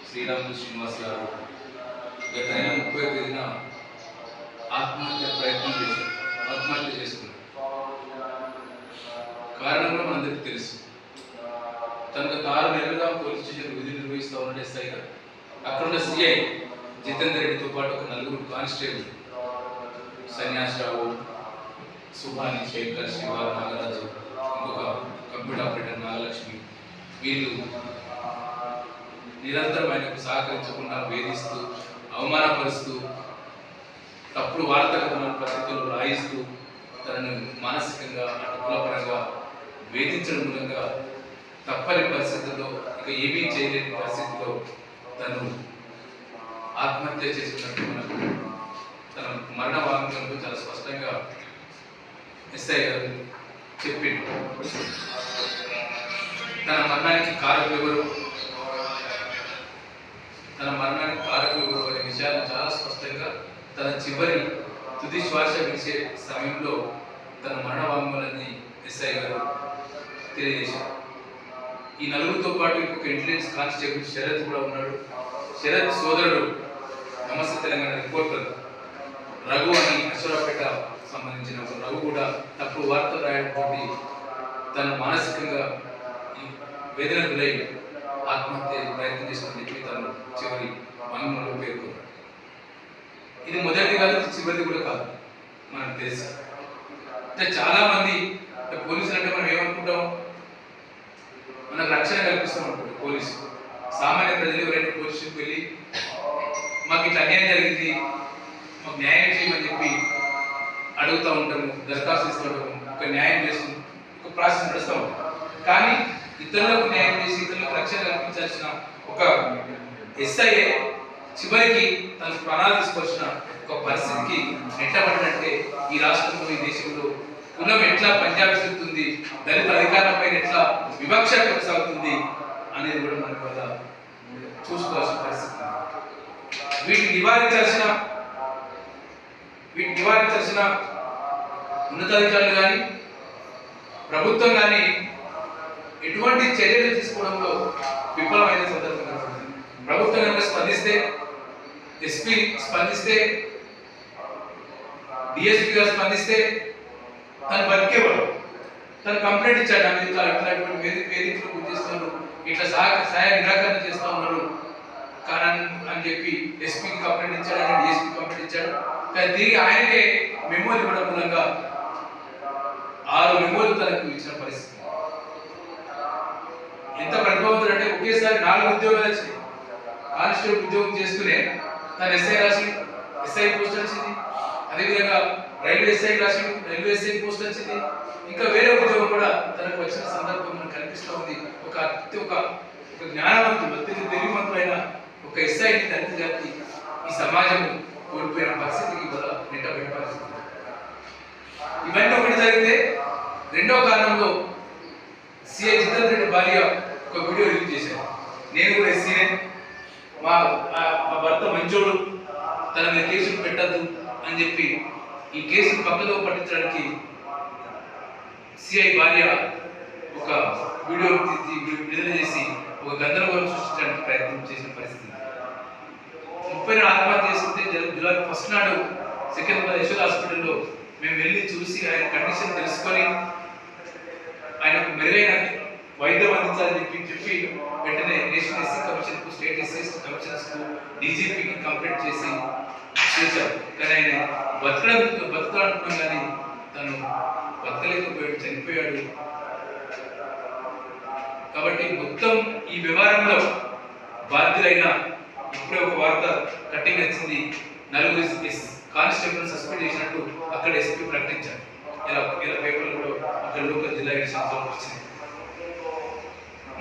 శ్రీరాములు శ్రీనివాస్ గారు గత నెల 30వ తేదీన ఆత్మహత్య ప్రయత్నం చేశారు. ఆత్మహత్య చేసుకున్నారు. కారణం కూడా మనందరికీ తెలుసు. తనకు 6 నెలలుగా పోలీస్ స్టేషన్ విధులు నిర్వహిస్తూ ఉన్న ఎస్ఐ గారు, అక్కడున్న సిఐ జితేందర్ రెడ్డితో పాటు ఒక 4 కానిస్టేబుల్ సన్యాసరావు, సుభాని, శేఖర్, శివ, నాగరాజు, ఇంకొక కంప్యూటర్ ఆపరేటర్ నాగలక్ష్మి, వీళ్ళు నిరంతరం ఆయనకు సహకరించకుండా వేధిస్తూ, అవమానపరుస్తూ, తప్పుడు వార్తా కథనాల పత్రికలు రాయిస్తూ తనను మానసికంగా అటు కులపరంగా వేధించడం మూలంగా తప్పని పరిస్థితుల్లో, ఇక ఏమీ చేయలేని పరిస్థితిలో తను ఆత్మహత్య చేసుకున్నట్టు మనకు తన మరణ వాంగ్మూలంలో చాలా స్పష్టంగా ఎస్ఐ గారు చెప్పిండు. తన మరణానికి కారకులు ఎవరు, అనే విషయాలు చాలా స్పష్టంగా తన చివరి తుది శ్వాస విడిచే సమయంలో తన మరణ వాంగ్మూలాన్ని ఎస్ఐ గారు తెలియజేశారు. ఈ 4తో పాటు ఇంకొక ఇంటెలిజెన్స్ కానిస్టేబుల్ శరత్ కూడా ఉన్నాడు. శరత్ సోదరుడు నమస్తే తెలంగాణ రిపోర్టర్ రఘు అని అశ్వరాపేట సంబంధించిన రఘు కూడా తప్పుడు వార్తలు రాయడంతో తను మానసికంగా వేదన గురై ఆత్మహత్య ప్రయత్నం చేసిన చెప్పి తను చివరి వాంగ్మూలంలో పేర్కొన్నాడు. ఇది మొదటిది కాదు, చివరిది కూడా కాదు. మనకు తెలుసు అంటే చాలా మంది పోలీసులు అంటే మనం ఏమనుకుంటాం, మనకు రక్షణ కల్పిస్తాం అనుకుంటాం. పోలీసు సామాన్య ప్రజలు ఎవరైనా పోలీస్ స్టేషన్కి వెళ్ళి మాకు ఇట్లా అన్యాయం జరిగింది, మాకు న్యాయం చేయమని చెప్పి అడుగుతూ ఉంటాము, దరఖాస్తు ఇస్తూ ఉంటాము, ఒక న్యాయం చేస్తుంది, ఒక ప్రాసెస్ నడుస్తూ ఉంటాం. కానీ ఇతరులకు న్యాయం చేసి ఇతరులకు రక్షణ కల్పించాల్సిన ఒక ఎస్ఐఏ చివరికి తన ప్రాణాలు తీసుకొచ్చిన ఒక పరిస్థితికి నెట్టబడినట్టే ఈ రాష్ట్రంలో, ఈ దేశంలో కులం ఎట్లా పంజాబిస్తుంది, దళిత అధికారులపై ఎట్లా వివక్ష కొనసాగుతుంది అనేది కూడా మనకు వల్ల చూసుకోవాల్సిన పరిస్థితి. వీటిని నివారించాల్సిన ఉన్నతాధికారులు కానీ ప్రభుత్వం కానీ ఎటువంటి చర్యలు తీసుకోవడంలో విఫలమైన సందర్భం కనబడుతుంది. ప్రభుత్వం కనుక స్పందిస్తే, ఎస్పీ స్పందిస్తే, డిఎస్పీ గారు స్పందిస్తే తను బతికేవాడు. తను కంప్లైంట్ ఇచ్చాడు, ఆమె ఇట్లాంటి వేదికలు గుర్తిస్తున్నారు, ఇట్లా సహాయ నిరాకరణ చేస్తూ ఉన్నారు కానీ అని చెప్పి ఎస్పీకి కంప్లైంట్ ఇచ్చాడు, ఆయన డిఎస్పీ కంప్లైంట్ ఇచ్చాడు. కానీ తిరిగి ఆయనకే మెమోలు ఇవ్వడం మూలంగా 6 మెమోలు తనకు ఇచ్చిన పరిస్థితి. ఎంత ప్రతిభావంతుడు అంటే ఒకేసారి 4 ఉద్యోగాలు వచ్చినాయి. కానిస్టేబుల్ ఉద్యోగం చేస్తూనే తను ఎస్ఐ పోస్ట్ వచ్చింది, అదేవిధంగా రైల్వే ఎస్ఐ రాసి రైల్వే ఎస్ఐ పోస్ట్ వచ్చింది, ఇంకా వేరే ఉద్యోగం కూడా తనకు వచ్చిన సందర్భం మనకు కనిపిస్తూ ఉంది. ఒక జ్ఞానవంతుడు, అత్యంత తెలివివంతుడైన ఒక ఎస్ఐని దళిత జాతి ఈ సమాజం కోల్పోయిన పరిస్థితికి కూడా నెట్టబడిన పరిస్థితి. ఇవన్నీ ఒకటి జరిగితే, రెండవ కారణంలో సిఐ జితేందర్ రెడ్డి భార్య ఒక వీడియో రిలీజ్ చేశారు. నేను కూడా ఎస్సీనే, మా భర్త మంచోడు, తన మీద కేసులు పెట్టద్దు అని చెప్పి ఈ కేసును పక్కదో పట్టించడానికి సిఐ భార్య ఒక వీడియో విడుదల చేసి ఒక గందరగోళం సృష్టించడానికి ప్రయత్నం చేసిన పరిస్థితి. 30 ఆత్మహత్య చేసుకుంటే జూలై 1 నాడు సికింద్రాబాద్ యశోద హాస్పిటల్లో మేము వెళ్ళి చూసి ఆయన కండిషన్ తెలుసుకొని ఆయనకు మెరుగైన వైద్యం అందించాలని చెప్పి వెంటనే నేషనల్ ఎస్సీ కమిషన్కు, స్టేట్ ఎస్సీ కమిషన్స్కు, డీజీపీకి కంప్లైంట్ చేశారు. కానీ ఆయన బతకాలనుకున్నాం కానీ తను బతకలేకపోయాడు, చనిపోయాడు. కాబట్టి మొత్తం ఈ వ్యవహారంలో బాధ్యులైన, ఇప్పుడే ఒక వార్త కట్టింగ్ వచ్చింది, 4 కానిస్టేబుల్ సస్పెండ్ చేసినట్టు అక్కడ ఎస్పీ ప్రకటించారు. ఇలా పేపర్లు కూడా అక్కడ లోకల్ జిల్లా ఎడిషన్తో వచ్చింది.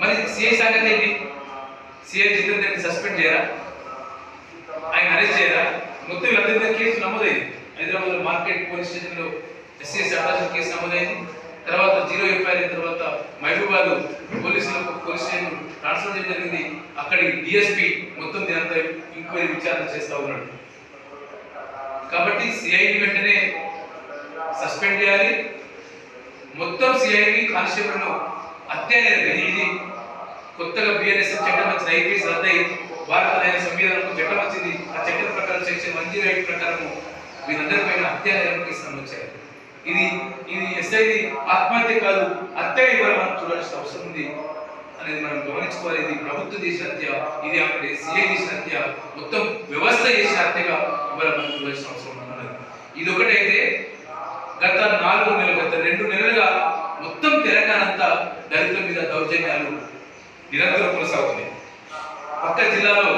మరి సిఐ సంగతి ఏంటి? సిఐ జితేందర్ రెడ్డి సస్పెండ్ చేయరా, ఆయన అరెస్ట్ చేయరా? మొత్తం వీళ్ళందరి కేసు నమోదైంది. హైదరాబాద్ మార్కెట్ పోలీస్ స్టేషన్లో ఎస్సీఎస్ అట్రాసిటీ కేసు నమోదైంది. తర్వాత 0 ఎఫ్ఐఆర్ అయిన తర్వాత మహబూబాద్ పోలీస్ స్టేషన్ ట్రాన్స్ఫర్ చేయడం జరిగింది. అక్కడి డిఎస్పీ మొత్తం దీనంతా ఇంక్వైరీ విచారణ చేస్తూ ఉన్నాడు. కాబట్టి సిఐని వెంటనే సస్పెండ్ చేయాలి. మొత్తం సిఐని కానిస్టేబుల్ను హత్య అనేది ఇది కొత్తగా బిఎన్ఎస్ చట్టం వచ్చిన ఐపీఎస్ రద్దయి భారతదేశ సంవిధానం చట్టం వచ్చింది. ఆ చట్టం ప్రకారం సెక్షన్ 108 ప్రకారము వీరందరిపైన హత్య నేరం వచ్చాయి. ఇది ఇది ఎస్ఐది ఆత్మహత్య కాదు, హత్య ఇవాళ మనం చూడాల్సిన అవసరం ఉంది అనేది మనం గమనించుకోవాలి. ఇది ప్రభుత్వం చేసిన హత్య, ఇది అక్కడ సీఐ చేసిన హత్య, మొత్తం వ్యవస్థ చేసిన హత్యగా ఇవాళ మనం చూడాల్సిన అవసరం ఉన్నది. ఇది ఒకటైతే గత 2 నెలలుగా మొత్తం తెలంగాణ అంతా దళితుల మీద దౌర్జన్యాలు నిరంతరం కొనసాగుతున్నాయి. పక్క జిల్లాలో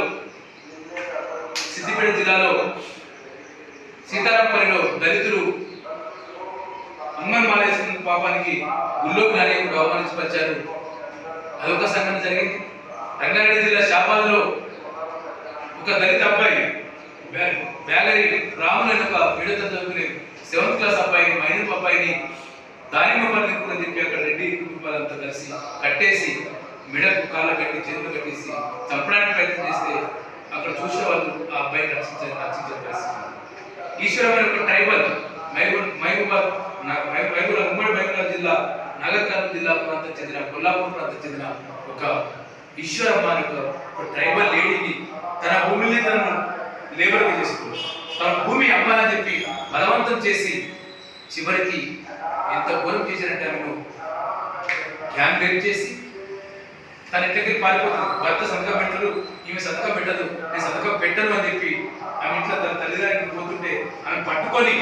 సిద్దిపేట జిల్లాలో సీతారాంపల్లిలో దళితులు హనుమాన్ మాలేశ్వరం పాపానికి గుల్లోకి నాయకుడు అవమానించపరిచారు. అదొక సంఘటన జరిగింది. రంగారెడ్డి జిల్లా షాబాద్లో ఒక దళిత అబ్బాయి బ్యాగరి రాములు అని ఒక ఏడో చదువుకునే 7th క్లాస్ అబ్బాయిని, మైనర్ అబ్బాయిని దానిమ్మ పల్లి అని చెప్పి అక్కడ రెడ్డి కుటుంబాలంతా కలిసి కట్టేసి మెడకు కాళ్ళ కట్టి చేతులు కట్టేసి చంపడానికి ప్రయత్నం చేస్తే అక్కడ చూసిన వాళ్ళు ఆ అబ్బాయిని రక్షించే పరిస్థితి. ఈశ్వరమైన ఒక ట్రైబల్ మహబూబాద్ ఉమ్మడి మహబూబాద్ జిల్లా, నాగర్కర్నూలు జిల్లా ప్రాంతం చెందిన, కొల్లాపూర్ ప్రాంతం చెందిన ఒక ఈశ్వరమ్మ అనే ఒక ట్రైబల్ లేడీని తన భూమిని తనను లేబర్గా చేసుకుని తన భూమి అమ్మాలని చెప్పి బలవంతం చేసి చివరికి ఎంత ఘోరం చేసినట్టు ఆమెను గ్యాంగ్ రేప్ చేసి తన ఇంటికి పారిపోతుంది. భర్త సంతకం పెట్టదు, ఈమె సంతకం పెట్టదు, నేను సంతకం పెట్టను అని చెప్పి ఆమె ఇంట్లో తన తల్లిదండ్రులు పోతుంటే ఆమె పట్టుకొని